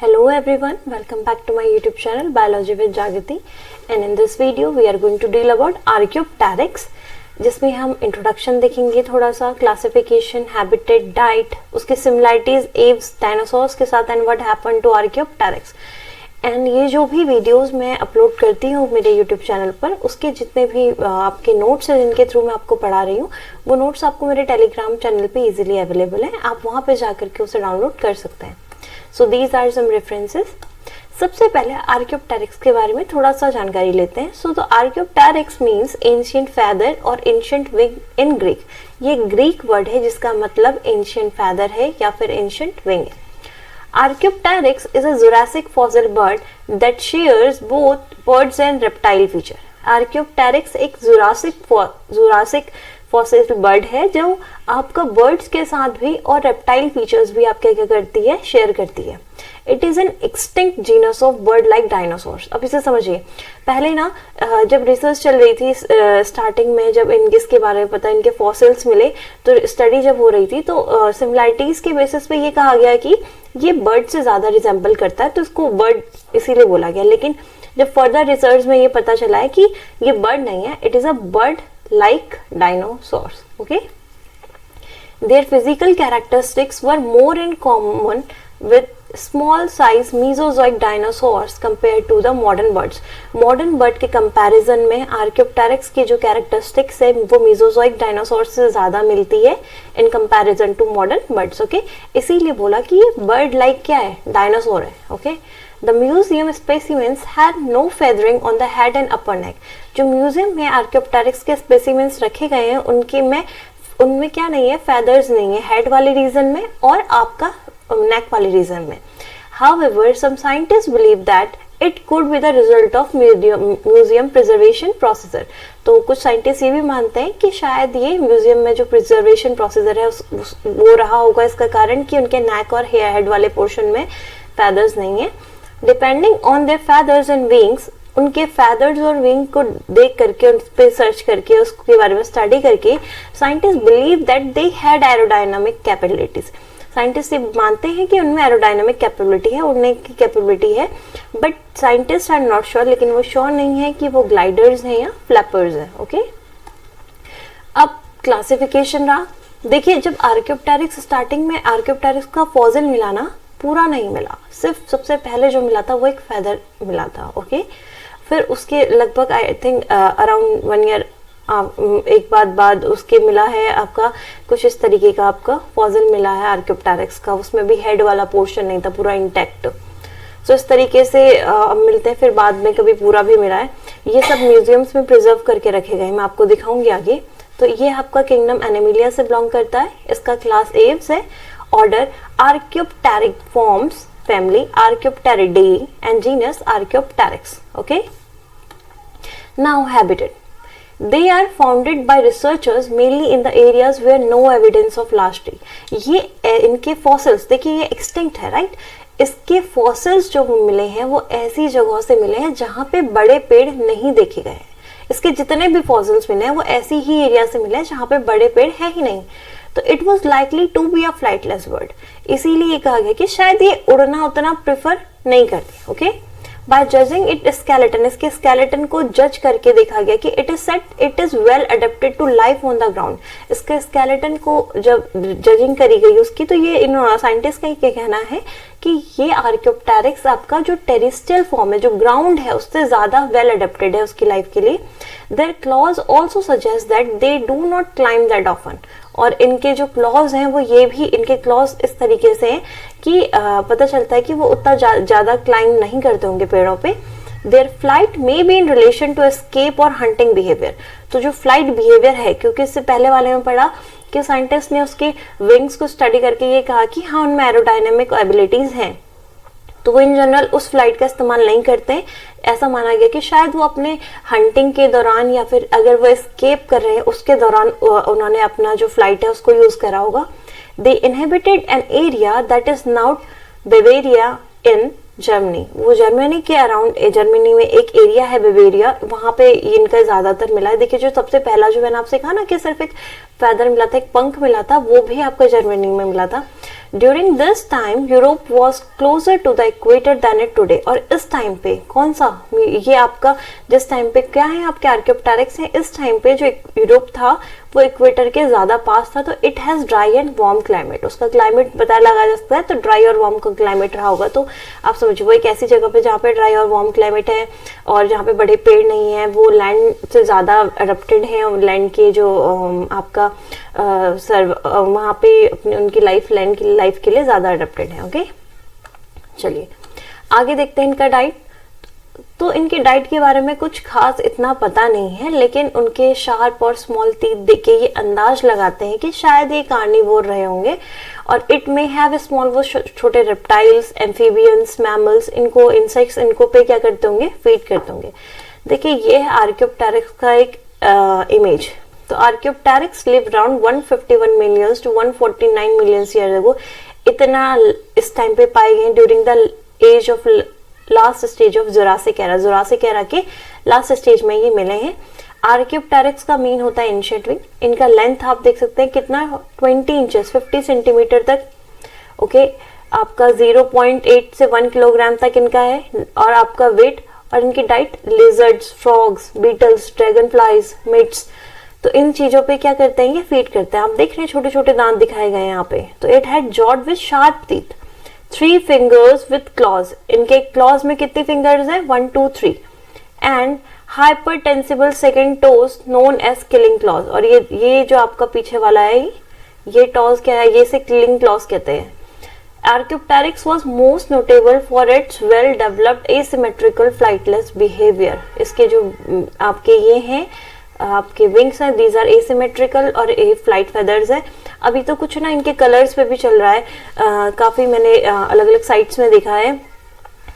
Hello everyone, welcome back to my YouTube channel Biology with Jagriti, and in this video we are going to deal about Archaeopteryx, जिसमें हम introduction देखेंगे, थोड़ा सा classification, habitat, diet, उसके similarities aves dinosaurs के साथ and what happened to archaeopteryx. And ये जो भी वीडियोस मैं अपलोड करती हूँ मेरे यूट्यूब चैनल पर, उसके जितने भी आपके नोट्स हैं जिनके थ्रू मैं आपको पढ़ा रही हूँ, वो नोट्स आपको मेरे टेलीग्राम चैनल पे इजीली अवेलेबल है, आप वहाँ पे जा करके उसे डाउनलोड कर सकते हैं। So these are some references. सबसे पहले आर्कियोप्टेरिक्स के बारे में थोड़ा सा जानकारी लेते हैं। So the Archaeopteryx means ancient feather और एंशिएंट विंग इन ग्रीक। ये ग्रीक वर्ड है जिसका मतलब एंशिएंट फैदर है या फिर एंशिएंट विंग है। Archaeopteryx is a Jurassic fossil bird that shares both birds and reptile feature. Archaeopteryx एक जुरासिक फॉसिल बर्ड है जो आपका बर्ड्स के साथ भी और रेप्टाइल फीचर्स भी आपके क्या करती है, शेयर करती है। It is an extinct genus of bird like dinosaurs. अब इसे समझिए, पहले ना जब रिसर्च चल रही थी स्टार्टिंग में, जब इसके बारे में पता, इनके फॉसिल्स मिले, तो स्टडी जब हो रही थी तो सिमिलरिटीज के बेसिस पे ये कहा गया कि ये बर्ड से ज्यादा रिजेंबल करता है, तो इसको बर्ड इसीलिए बोला गया। लेकिन जब फर्दर रिसर्च में ये पता चला है कि ये बर्ड नहीं है, it is a bird like dinosaurs. Okay, their physical characteristics were more in common with small size Mesozoic dinosaurs compared to the modern birds. Modern bird के comparison में Archaeopteryx की जो characteristics है वो Mesozoic dinosaurs से ज़्यादा मिलती है in comparison to modern birds. Okay, इसीलिए बोला कि ये bird like क्या है, dinosaur है. Okay, The museum specimens had no feathering on the head and upper neck. जो म्यूजियम में आर्कियोप्टेरिक्स के स्पेसिमेंस रखे गए हैं उनमें क्या नहीं है, फेदर्स नहीं है, हेड वाले रीजन में और आपका नेक वाले रीजन में। However, some scientists believe that it could be the result of museum preservation procedure. तो कुछ साइंटिस्ट ये भी मानते हैं कि शायद ये म्यूजियम में जो प्रिजर्वेशन प्रोसीजर है वो रहा होगा इसका कारण कि उनके नेक और हेड वाले पोर्शन में फेदर्स नहीं है। Depending on their feathers and wings, उनके फेदर्स और विंग को देख करके, उन पे सर्च करके, उसके बारे में स्टडी करके, scientist believe that they had aerodynamic capabilities. Scientist ये मानते हैं कि उनमें एरोडायनामिक कैपेबिलिटी है, उड़ने की कैपेबिलिटी है, but scientists are not sure, लेकिन वो श्योर नहीं है कि वो ग्लाइडर्स हैं या फ्लैपर्स हैं। ओके, अब क्लासिफिकेशन रहा। देखिए, जब आर्कियोप्टेरिक्स स्टार्टिंग में आर्कियोप्टेरिक्स का फॉसिल मिला ना, पूरा नहीं मिला, सिर्फ सबसे पहले जो मिला था वो एक फेदर मिला था। ओके, फिर उसके लगभग आई थिंक अराउंड 1 ईयर एक बाद उसके मिला है आपका कुछ इस तरीके का आपका फॉसिल मिला है आर्कियोप्टेरिक्स का, उसमें भी हेड वाला पोर्शन नहीं था, पूरा इंटैक्ट। सो इस तरीके से मिलते हैं। फिर बाद में कभी पूरा भी मिला है। ये सब म्यूजियम्स में प्रिजर्व करके रखे गए, मैं आपको दिखाऊंगी आगे। तो ये आपका किंगडम एनिमिलिया से बिलोंग करता है, इसका क्लास एव्स है, order Archaeopterygiformes, family Archaeopteridae and genus Archaeopteryx. Okay, now habitat. They are founded by researchers mainly in the areas where no evidence of last tree. ये इनके fossils देखिए, ये extinct है, राइट? इसके fossils जो मिले हैं वो ऐसी जगहों से मिले हैं जहाँ पे बड़े पेड़ नहीं देखे गए हैं। इसके जितने भी fossils मिले हैं वो ऐसी ही एरिया से मिले हैं जहाँ पे बड़े पेड़ है ही नहीं। तो it was likely to be a flightless bird, इसीलिए कहा गया कि शायद ये उड़ना उतना प्रेफर नहीं करते। Okay, by judging it skeleton, इसके स्केलेटन को जज करके देखा गया कि it is well adapted to life on the ground. इसके स्केलेटन को जब जजिंग करी गई उसकी, तो ये साइंटिस्ट का ये कहना है कि ये आर्कियोप्टेरिक्स आपका जो टेरेस्ट्रियल फॉर्म है, जो ग्राउंड है, उससे ज्यादा वेल अडेप्टेड है उसकी लाइफ के लिए। Their claws also suggest that they do not climb that often, और इनके जो क्लॉज हैं वो ये भी, इनके क्लॉज इस तरीके से हैं कि पता चलता है कि वो उतना ज्यादा क्लाइंब नहीं करते होंगे पेड़ों पे। Their flight may be in relation to escape और हंटिंग बिहेवियर। तो जो फ्लाइट बिहेवियर है, क्योंकि इससे पहले वाले में पढ़ा कि साइंटिस्ट ने उसके विंग्स को स्टडी करके ये कहा कि हाँ, उनमें एरोडायनेमिक एबिलिटीज हैं, तो वो इन जनरल उस फ्लाइट का इस्तेमाल नहीं करते। ऐसा माना गया कि शायद वो अपने हंटिंग के दौरान या फिर अगर वो एस्केप कर रहे हैं उसके दौरान उन्होंने अपना जो फ्लाइट है उसको यूज करा होगा। They inhabited an area that is now Bavaria in Germany. वो जर्मनी के अराउंड, जर्मनी में एक एरिया है बेवेरिया, वहां पे इनका ज्यादातर मिला है। देखिए, जो सबसे पहला जो मैंने आपसे कहा ना कि सिर्फ एक फेदर मिला था, एक पंख मिला था, वो भी आपका जर्मनी में मिला था। During this time Europe was closer to the equator than it today. और इस टाइम पे कौन सा, ये आपका जिस टाइम पे क्या है आपके आर्कियोप्टेरिक्स है, इस टाइम पे जो यूरोप था वो इक्वेटर के ज्यादा पास था। तो it has dry and warm climate, उसका क्लाइमेट पता लगा जा सकता है, तो ड्राई और वार्म का क्लाइमेट रहा होगा। तो आप समझिए वो एक ऐसी जगह पे जहाँ पे ड्राई और वार्म क्लाइमेट है और जहाँ पे बड़े पेड़ नहीं है, वो लैंड से ज्यादा अडप्टेड है, और लैंड के जो आपका वहाँ पे अपनी उनकी लैंड की लाइफ के लिए ज्यादा अडप्टेड है। ओके, चलिए आगे देखते हैं इनका डाइट। तो इनके डाइट के बारे में कुछ खास इतना पता नहीं है, लेकिन उनके शार्प और स्मॉल टीथ देख के ये अंदाज लगाते हैं कि शायद ये कार्निवोर रहे होंगे। और इट में हैव स्मॉल, वो छोटे रेप्टाइल्स, एम्फीबियंस, मैमल्स, इनको इंसेक्ट्स, इनको पे क्या करते होंगे, फीड करते होंगे। देखिए ये है आर्कियोप्टेरिक्स का एक इमेज। तो archaeopteryx live around 151 millions to 149 millions year ago. इतना इस टाइम पे पाए गए during the age of last stage of jurassic era. Jurassic era के लास्ट स्टेज में ये मिले हैं। आर्कियोप्टेरिक्स का मीन होता है एंशिएंट विंग। इनका लेंथ आप देख सकते हैं कितना, 20 इंचेस 50 सेंटीमीटर तक। ओके, आपका 0.8 से 1 किलोग्राम तक इनका है। और आपका वेट और इनकी diet, lizards, frogs, beetles, dragon flies, mites, तो इन चीजों पे क्या करते हैं, ये फीड करते हैं। आप देख रहे हैं छोटे छोटे दांत दिखाए गए हैं यहाँ पे। तो it had jawed with sharp teeth, 3 fingers with claws. इनके क्लॉज में कितने फिंगर्स हैं, 1 2 3। And hyperextensible second toes known as killing claws. और ये जो आपका पीछे वाला है, ये टॉज क्या है, ये से किलिंग क्लॉज कहते हैं। Archaeopteryx was most notable for its well developed asymmetrical flightless behavior। इसके जो आपके ये हैं, आपके विंग्स हैं, दीज आर एसिमेट्रिकल, और ए फ्लाइट फेदर्स है। अभी तो कुछ ना इनके कलर्स पे भी चल रहा है, काफी मैंने अलग अलग साइट्स में देखा है।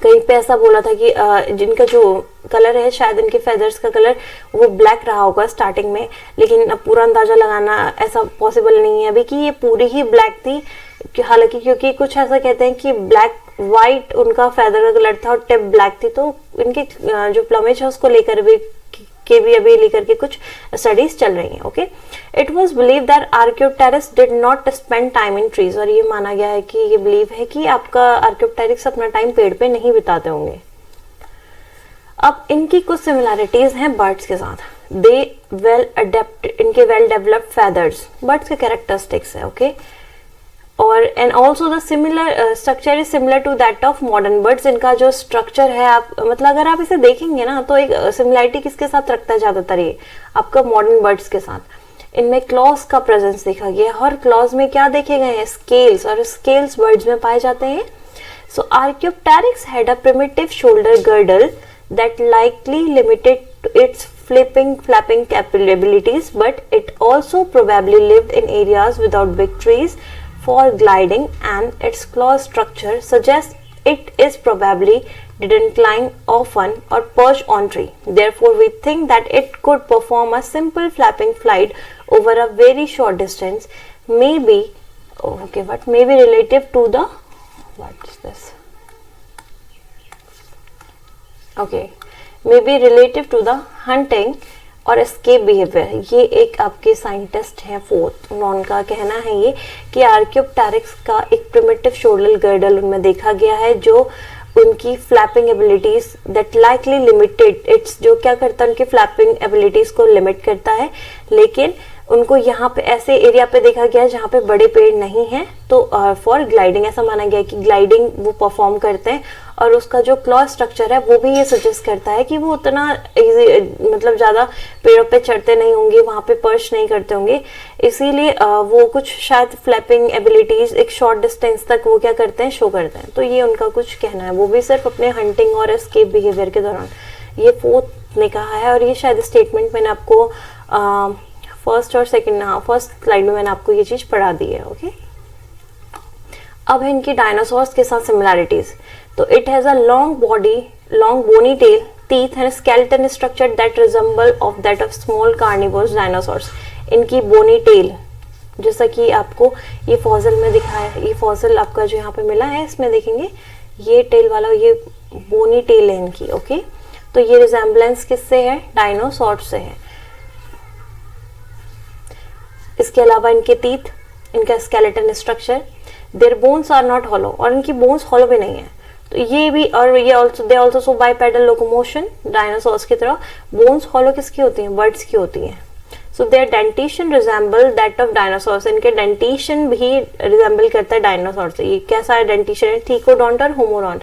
कहीं पे ऐसा बोला था कि जिनका जो कलर है, शायद इनके फेदर्स का कलर वो ब्लैक रहा होगा स्टार्टिंग में, लेकिन अब पूरा अंदाजा लगाना ऐसा पॉसिबल नहीं है अभी कि ये पूरी ही ब्लैक थी। हालांकि क्योंकि कुछ ऐसा कहते हैं कि ब्लैक व्हाइट उनका फेदर का कलर था और टिप ब्लैक थी, तो इनके जो प्लमेज है उसको लेकर भी अभी लेकर के कुछ स्टडीज चल रही हैं। Okay, it was believe that Archaeopteryx did not spend time in trees. और ये माना गया है कि ये बिलीव है कि आपका आर्कियोप्टेरिक्स अपना टाइम पेड़ पे नहीं बिताते होंगे। अब इनकी कुछ सिमिलैरिटीज हैं बर्ड्स के साथ। दे वेल अडेप्ट, इनके वेल डेवलप्ड फेदर्स बर्ड्स के कैरेक्टरिस्टिक्स है। ओके, और and also the similar structure is similar to that of modern birds. इनका जो स्ट्रक्चर है, आप मतलब अगर आप इसे देखेंगे ना, तो एक सिमिलरिटी किसके साथ रखता है ज्यादातर, ये आपका मॉडर्न बर्ड्स के साथ। इनमें क्लॉज का प्रेजेंस देखा गया, और क्लॉज में क्या देखे गए हैं, स्केल्स, और स्केल्स बर्ड्स में पाए जाते हैं। So Archaeopteryx had a primitive shoulder girdle that likely limited its flapping capabilities, but it also probably lived in areas without big trees for gliding, and its claw structure suggests it is probably didn't climb often or perch on tree. Therefore, we think that it could perform a simple flapping flight over a very short distance, maybe relative to the, what is this? Okay, maybe relative to the hunting और escape behavior। ये एक आपके scientist हैं fourth, उनका कहना है ये कि आर्कियोप्टेरिक्स का एक प्रिमिटिव शोल्डर गर्डल उनमें देखा गया है, जो उनकी flapping abilities that likely limited it's, जो क्या करता है उनकी फ्लैपिंग एबिलिटीज को लिमिट करता है। लेकिन उनको यहाँ पे ऐसे एरिया पे देखा गया है जहाँ पे बड़े पेड़ नहीं हैं, तो फॉर ग्लाइडिंग ऐसा माना गया कि ग्लाइडिंग वो परफॉर्म करते हैं। और उसका जो क्लॉ स्ट्रक्चर है वो भी ये सजेस्ट करता है कि वो उतना इजी, मतलब ज्यादा पेड़ों पे चढ़ते नहीं होंगे, वहां पे पर्च नहीं करते होंगे, इसीलिए वो कुछ शायद फ्लैपिंग एबिलिटीज एक शॉर्ट डिस्टेंस तक वो क्या करते हैं, शो करते हैं। तो ये उनका कुछ कहना है, वो भी सिर्फ अपने हंटिंग और एस्केप बिहेवियर के दौरान। ये फोर्थ ने कहा है, और ये शायद स्टेटमेंट मैंने आपको फर्स्ट और सेकंड, फर्स्ट स्लाइड में मैंने आपको ये चीज पढ़ा दी है। ओके, अब है इनकी डायनासोर्स के साथ सिमिलैरिटीज। तो it has a long body, long bony tail, teeth and skeleton structure that resemble of that of small carnivorous dinosaurs. इनकी बोनी टेल, जैसा कि आपको ये फॉसिल में दिखाया है, ये फॉसिल आपका जो यहाँ पे मिला है, इसमें देखेंगे ये टेल वाला, ये बोनी टेल है इनकी। ओके, तो ये रिजेंबलेंस किससे है, डायनासोर से है। इसके अलावा इनके टीथ, इनका skeleton structure, their bones are not hollow, और इनकी बोन्स हॉलो भी नहीं है। तो ये भी, और ये also they also show bipedal locomotion, dinosaurs की तरह। बोन्स हॉलो किसकी होती हैं? बर्ड्स की होती हैं। So their dentition resemble that of dinosaurs, इनके डेंटेशन भी रिजेंबल करता है डायनासोर से। ये कैसा है डेंटेशन है? थीकोडोंट और होमोडोंट।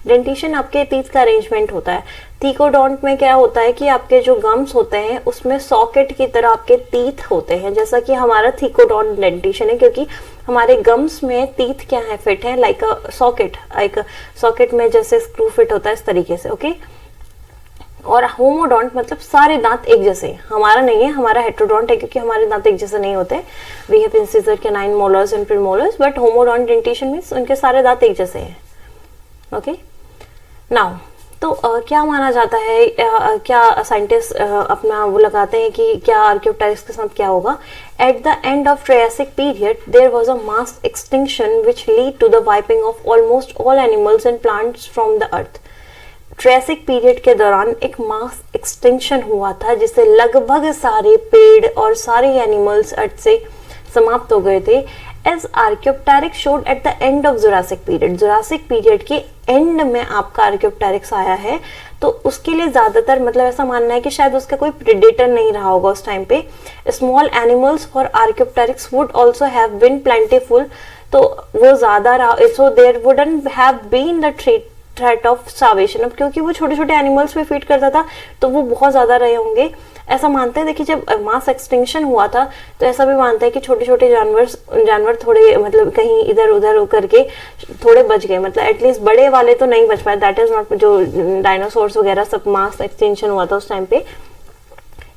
डेंटेशन आपके टीथ का अरेंजमेंट होता है। थीकोडोंट में क्या होता है कि आपके जो गम्स होते हैं उसमें सॉकेट की तरह आपके टीथ होते हैं, जैसा कि हमारा थीकोडोंट डेंटेशन है, क्योंकि हमारे गम्स में टीथ क्या है? फिट है लाइक अ सॉकेट, एक सॉकेट में जैसे स्क्रू फिट होता है इस तरीके से, ओके। और होमोडोंट मतलब सारे दांत एक जैसे हैं। हमारा नहीं है, हमारा हेट्रोडोंट है, क्योंकि हमारे दांत एक जैसे नहीं होते। We have incisor, canine, molars and premolars, but homodont dentition means उनके सारे दांत एक जैसे हैं, ओके। नाउ तो क्या माना जाता है, क्या साइंटिस्ट अपना वो लगाते हैं कि क्या आर्क्योप्टेरिक्स के साथ क्या होगा? At the end of triassic period there was a mass extinction which lead to the wiping off almost all animals and plants from the earth. Triassic period के दौरान एक मास एक्सटिंक्शन हुआ था, जिससे लगभग सारे पेड़ और सारे एनिमल्स अर्थ से समाप्त हो गए थे। As archaeopteryx showed at the end of jurassic period, jurassic period के एंड में आपका आर्क्योप्टेरिक्स आया है, तो उसके लिए ज्यादातर मतलब ऐसा मानना है कि शायद उसका कोई प्रेडेटर नहीं रहा होगा उस टाइम पे। Small animals for archaeopteryx would also have been plentiful, तो वो ज्यादा रहा, so there wouldn't have been the threat of starvation. अब क्योंकि वो छोटे छोटे एनिमल्स पे फीड करता था तो वो बहुत ज्यादा रहे होंगे, ऐसा मानते हैं। देखिए जब मास एक्सटिंक्शन हुआ था तो ऐसा भी मानते हैं कि छोटे छोटे जानवर थोड़े मतलब कहीं इधर उधर करके थोड़े बच गए, मतलब एटलीस्ट बड़े वाले तो नहीं बच पाए। दैट इज नॉट, जो डायनासोर्स वगैरह सब मास एक्सटिंक्शन हुआ था उस टाइम पे,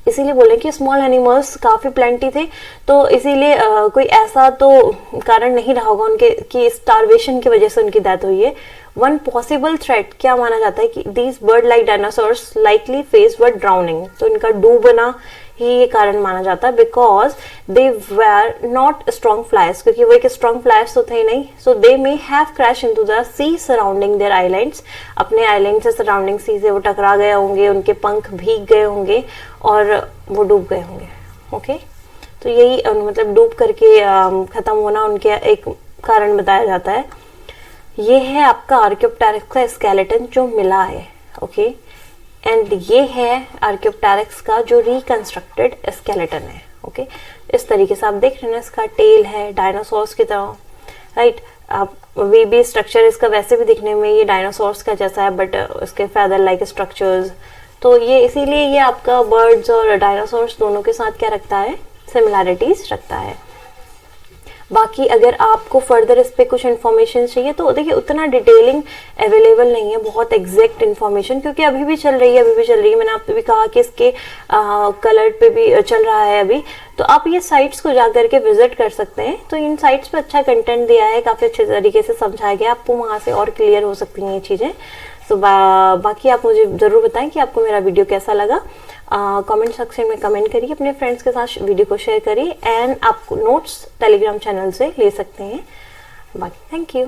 इसीलिए बोले कि स्मॉल एनिमल्स काफी प्लेंटी थे, तो इसीलिए कोई ऐसा तो कारण नहीं रहा होगा उनके कि स्टार्वेशन की वजह से उनकी डेथ हुई है। वन पॉसिबल थ्रेट क्या माना जाता है कि these bird like dinosaurs likely face were drowning, तो इनका डूबना ही ये कारण माना जाता है, because they were not strong flyers, क्योंकि वो एक स्ट्रॉन्ग फ्लायर्स तो थे ही नहीं। So they may have crash into the sea surrounding their islands, अपने आइलैंड से सराउंडिंग सी से वो टकरा गए होंगे, उनके पंख भीग गए होंगे और वो डूब गए होंगे, ओके। तो यही मतलब डूब करके खत्म होना उनके एक कारण बताया जाता है। ये है आपका आर्क्योप्टेरिक्स का स्केलेटन जो मिला है, ओके। एंड ये है आर्क्योप्टेरिक्स का जो रिकंस्ट्रक्टेड स्केलेटन है, ओके। इस तरीके से आप देख रहे हैं ना, इसका टेल है डायनासोर्स की तरह, राइट। आप वे भी स्ट्रक्चर इसका वैसे भी दिखने में ये डायनासोर्स का जैसा है, बट उसके फेदर लाइक स्ट्रक्चर्स, तो ये इसीलिए ये आपका बर्ड्स और डायनासोर्स दोनों के साथ क्या रखता है? सिमिलैरिटीज रखता है। बाकी अगर आपको फर्दर इस पे कुछ इन्फॉर्मेशन चाहिए तो देखिए उतना डिटेलिंग अवेलेबल नहीं है, बहुत एग्जैक्ट इन्फॉर्मेशन, क्योंकि अभी भी चल रही है, मैंने आपको भी कहा कि इसके कलर पे भी चल रहा है अभी, तो आप ये साइट्स को जा करके विजिट कर सकते हैं। तो इन साइट्स पे अच्छा कंटेंट दिया है, काफी अच्छे तरीके से समझाया गया, आपको वहां से और क्लियर हो सकती हैं ये चीजें। तो बाकी आप मुझे जरूर बताएं कि आपको मेरा वीडियो कैसा लगा। कमेंट सेक्शन में कमेंट करिए, अपने फ्रेंड्स के साथ वीडियो को शेयर करिए, एंड आप नोट्स टेलीग्राम चैनल से ले सकते हैं। बाकी थैंक यू।